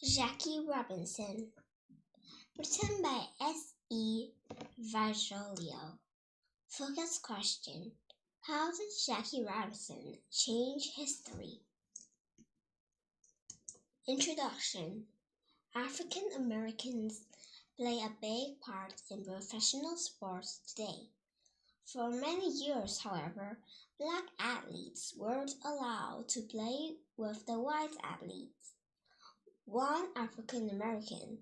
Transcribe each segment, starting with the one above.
Jackie Robinson, written by S.E. Virgilio. Focus question: how did Jackie Robinson change history? Introduction. African Americans play a big part in professional sports today. For many years, however, black athletes weren't allowed to play with the white athletes. One African American,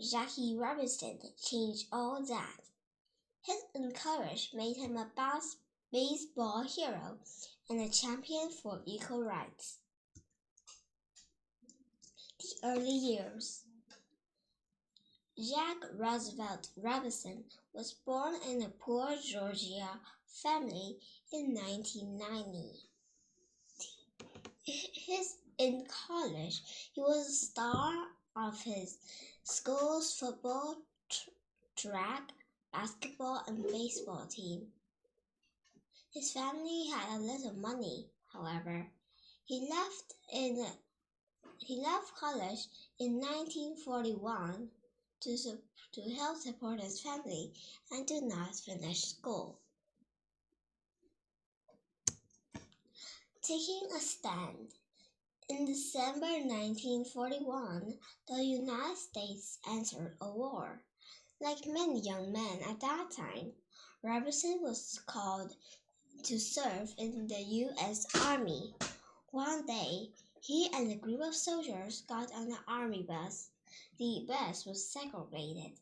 Jackie Robinson, changed all that. His encourage made him a baseball hero and a champion for equal rights. The early years. Jack Roosevelt Robinson was born in a poor Georgia family in 1990. In college, he was a star of his school's football, track, basketball, and baseball team. His family had a little money, however. He left college in 1941 to help support his family and did not finish school. Taking a stand. In December 1941, the United States entered a war. Like many young men at that time, Robinson was called to serve in the U.S. Army. One day, he and a group of soldiers got on an army bus. The bus was segregated.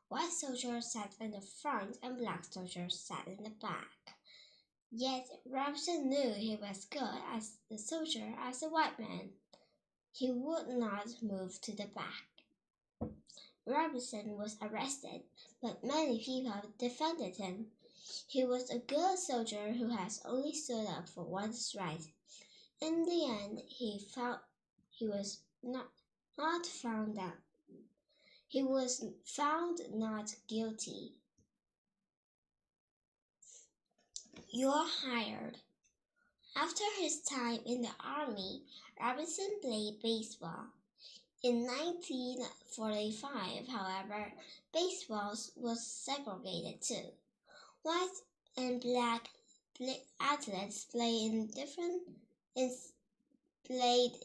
White soldiers sat in the front and black soldiers sat in the back. Yet Robinson knew he was good as a soldier as a white man. He would not move to the back. Robinson was arrested, but many people defended him. He was a good soldier who has only stood up for what is right. In the end, he was found not guilty. You're hired. After his time in the Army, Robinson played baseball. In 1945, however, baseball was segregated too. White and black athletes played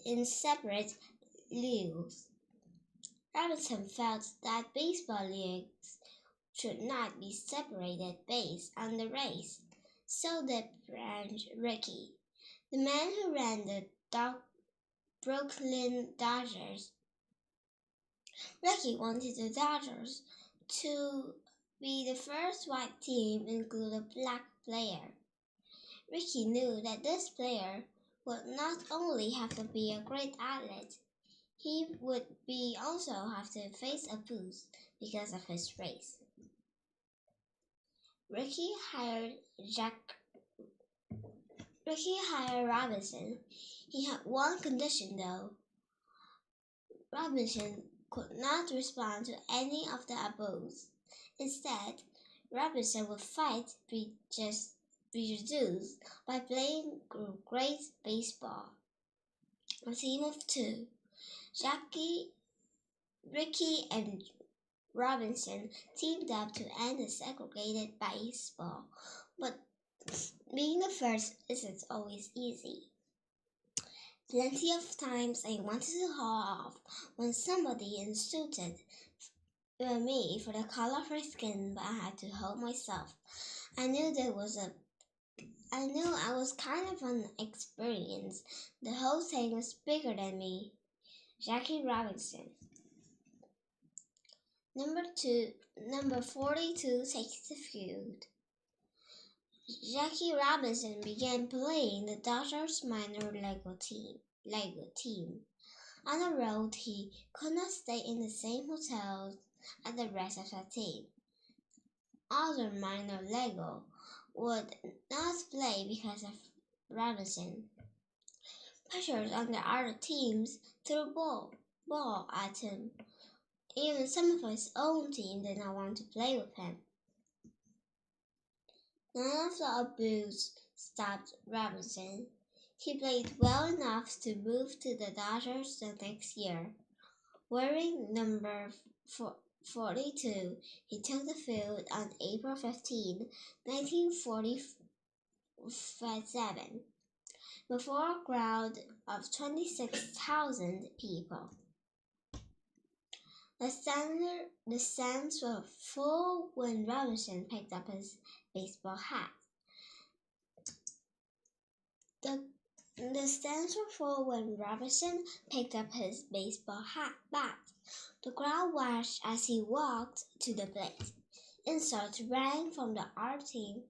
in separate leagues. Robinson felt that baseball leagues should not be separated based on the race. So did Rickey, the man who ran the Brooklyn Dodgers. Rickey wanted the Dodgers to be the first white team include a black player. Rickey knew that this player would not only have to be a great athlete, he would also have to face abuse because of his race. Rickey hired Robinson. He had one condition though. Robinson could not respond to any of the abuse. Instead, Robinson would fight be reduced by playing great baseball. A team of two, Rickey and Robinson teamed up to end the segregated baseball, but being the first isn't always easy. Plenty of times I wanted to haul off when somebody insulted me for the color of my skin, but I had to hold myself. I knew I was kind of inexperienced. The whole thing was bigger than me. Jackie Robinson. Number 42 takes the field. Jackie Robinson began playing the Dodgers minor Lego team. On the road, he could not stay in the same hotels as the rest of the team. Other minor Lego would not play because of Robinson. Pitchers on the other teams threw ball at him. Even some of his own team did not want to play with him. None of the abuse stopped Robinson. He played well enough to move to the Dodgers the next year. Wearing number 42, he took the field on April 15, 1947, before a crowd of 26,000 people. The stands were full when Robinson picked up his baseball hat. The stands were full when Robinson picked up his baseball bat. The crowd watched as he walked to the plate. Insults rang from the art team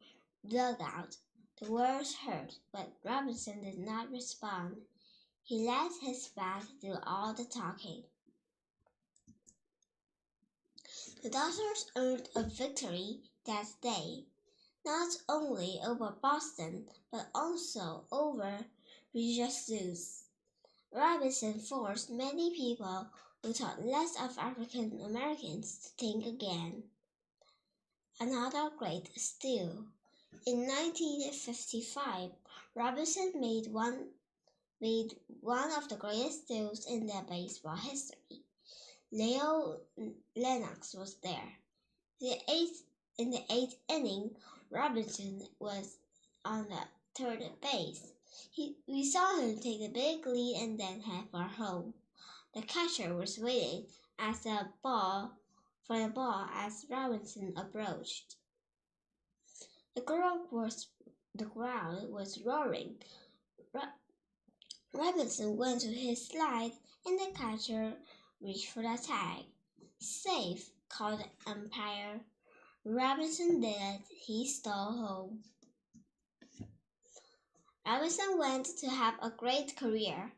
dugout. The words hurt, but Robinson did not respond. He let his bat do all the talking. The Dodgers earned a victory that day, not only over Boston, but also over Jesus. Robinson forced many people who thought less of African Americans to think again. Another great steal. In 1955, Robinson made one of the greatest steals in the baseball history. Leo Lennox was there. In the eighth inning, Robinson was on the third base. We saw him take a big lead and then head for home. The catcher was waiting for the ball as Robinson approached. The crowd was roaring. Robinson went to his slide and the catcher reached for the tag. Safe, called the umpire. Robinson did it. He stole home. Robinson went to have a great career.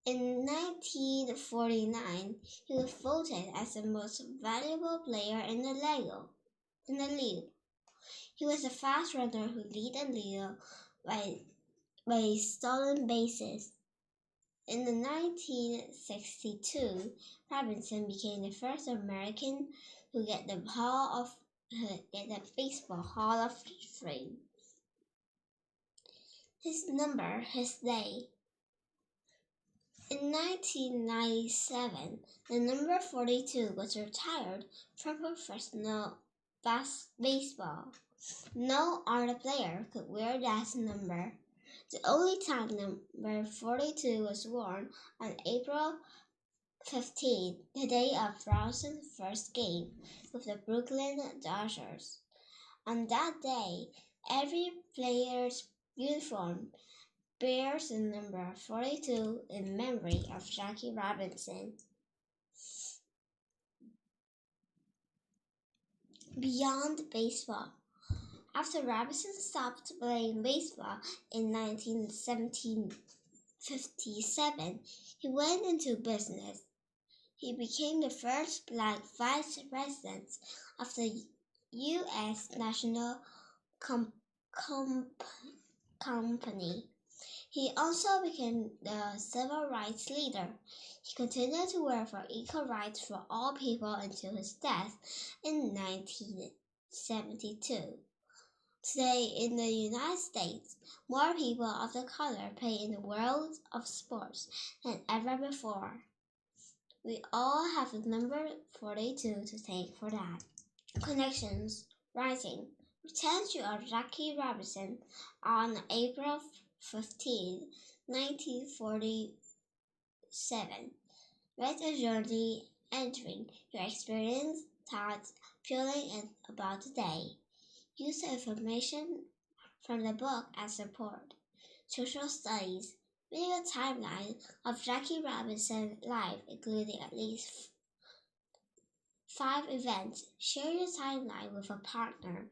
In 1949, he was voted as the most valuable player in the league. He was a fast runner who led the league by stolen bases. In 1962, Robinson became the first American who get the Baseball Hall of Fame. His day. In 1997, the number 42 was retired from professional baseball. No other player could wear that number. The only time number 42 was worn on April 15, the day of Robinson's first game with the Brooklyn Dodgers. On that day, every player's uniform bears the number 42 in memory of Jackie Robinson. Beyond baseball. After Robinson stopped playing baseball in 1957, he went into business. He became the first Black vice president of the U.S. National Company. He also became the civil rights leader. He continued to work for equal rights for all people until his death in 1972. Today, in the United States, more people of the color play in the world of sports than ever before. We all have the number 42 to thank for that. Connections. Writing. Return to Jackie Robinson on April 15, 1947. Write a journal entering your experience, thoughts, feelings about the day. Use the information from the book as support. Social studies. Make a timeline of Jackie Robinson's life, including at least 5 events. Share your timeline with a partner.